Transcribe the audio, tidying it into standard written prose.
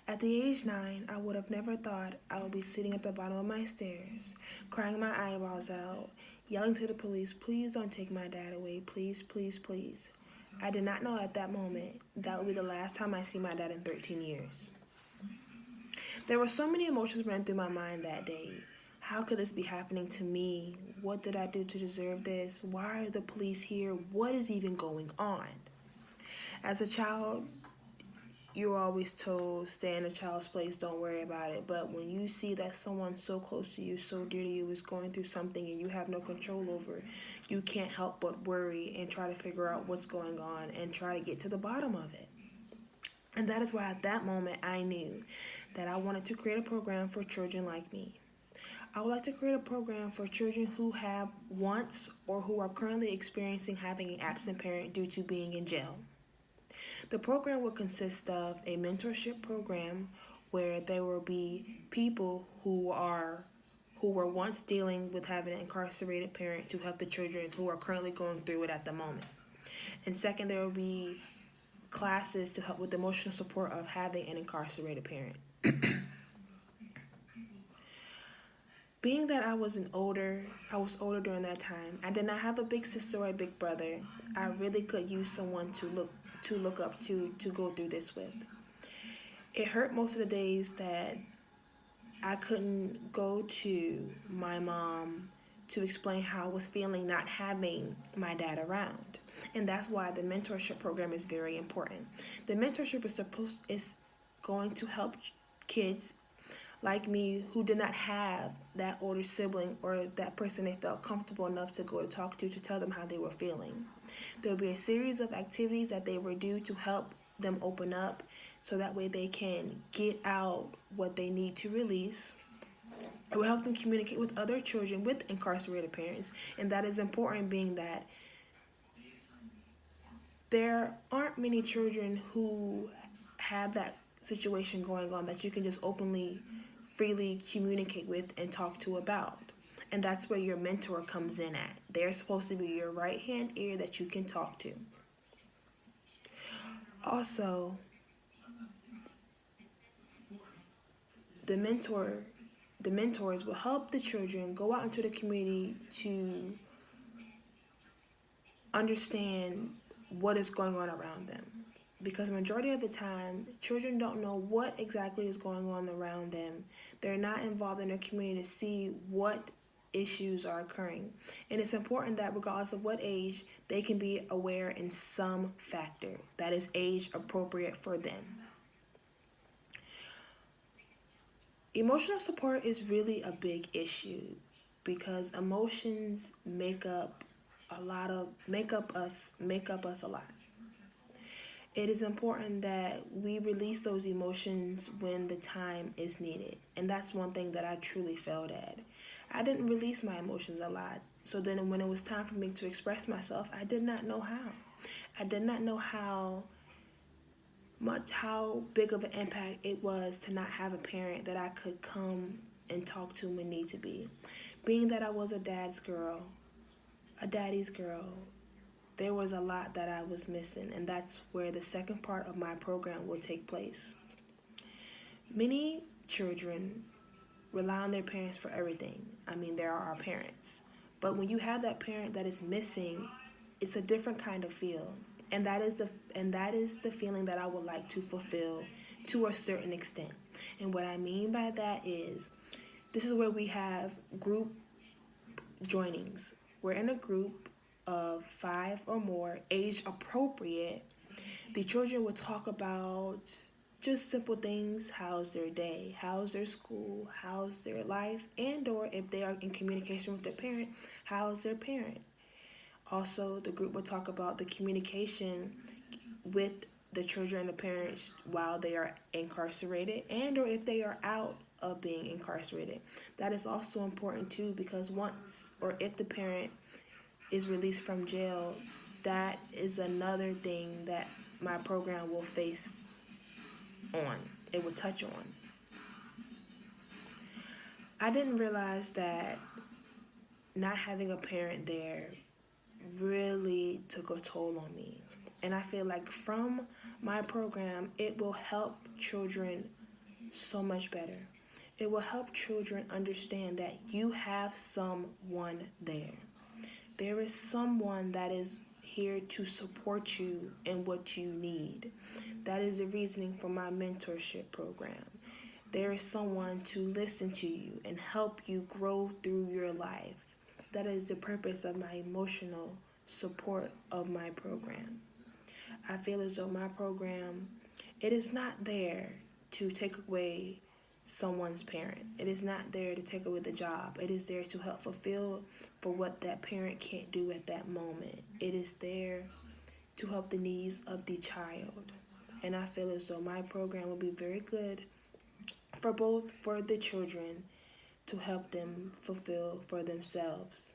At the age 9, I would have never thought I would be sitting at the bottom of my stairs, crying my eyeballs out, yelling to the police, please don't take my dad away, please, please, please. I did not know at that moment that would be the last time I see my dad in 13 years. There were so many emotions running through my mind that day. How could this be happening to me? What did I do to deserve this? Why are the police here? What is even going on? As a child, you're always told, stay in a child's place, don't worry about it. But when you see that someone so close to you, so dear to you, is going through something and you have no control over, you can't help but worry and try to figure out what's going on and try to get to the bottom of it. And that is why at that moment I knew that I wanted to create a program for children like me. I would like to create a program for children who have once or who are currently experiencing having an absent parent due to being in jail. The program will consist of a mentorship program where there will be people who were once dealing with having an incarcerated parent to help the children who are currently going through it at the moment. And second, there will be classes to help with the emotional support of having an incarcerated parent. Being that I was older during that time. I did not have a big sister or a big brother. I really could use someone to look up to go through this with. It hurt most of the days that I couldn't go to my mom to explain how I was feeling not having my dad around. And that's why the mentorship program is very important. The mentorship is going to help kids like me who did not have that older sibling or that person they felt comfortable enough to go to talk to tell them how they were feeling. There will be a series of activities that they will do to help them open up so that way they can get out what they need to release. It will help them communicate with other children with incarcerated parents, and that is important being that there aren't many children who have that situation going on that you can just openly, freely communicate with and talk to about. And that's where your mentor comes in at. They're supposed to be your right hand ear that you can talk to. Also, the mentor the mentors will help the children go out into the community to understand what is going on around them. Because majority of the time, children don't know what exactly is going on around them. They're not involved in their community to see what issues are occurring. And it's important that regardless of what age, they can be aware in some factor that is age appropriate for them. Emotional support is really a big issue because emotions make up us a lot. It is important that we release those emotions when the time is needed. And that's one thing that I truly failed at. I didn't release my emotions a lot. So then when it was time for me to express myself, I did not know how. I did not know how big of an impact it was to not have a parent that I could come and talk to when need to be. Being that I was a daddy's girl, there was a lot that I was missing, and that's where the second part of my program will take place. Many children rely on their parents for everything. I mean, there are our parents. But when you have that parent that is missing, it's a different kind of feel. And that is the feeling that I would like to fulfill to a certain extent. And what I mean by that is this is where we have group joinings. We're in a group of 5 or more, age appropriate. The children will talk about just simple things. How's their day? How's their school? How's their life? And or if they are in communication with their parent, how's their parent? Also, the group will talk about the communication with the children and the parents while they are incarcerated and or if they are out of being incarcerated. That is also important too because once or if the parent is released from jail, that is another thing that my program will face on. It will touch on. I didn't realize that not having a parent there really took a toll on me. And I feel like from my program, it will help children so much better. It will help children understand that you have someone there. There is someone that is here to support you in what you need. That is the reasoning for my mentorship program. There is someone to listen to you and help you grow through your life. That is the purpose of my emotional support of my program. I feel as though my program, it is not there to take away someone's parent. It is not there to take away the job. It is there to help fulfill for what that parent can't do at that moment. It is there to help the needs of the child. And I feel as though my program will be very good for the children to help them fulfill for themselves.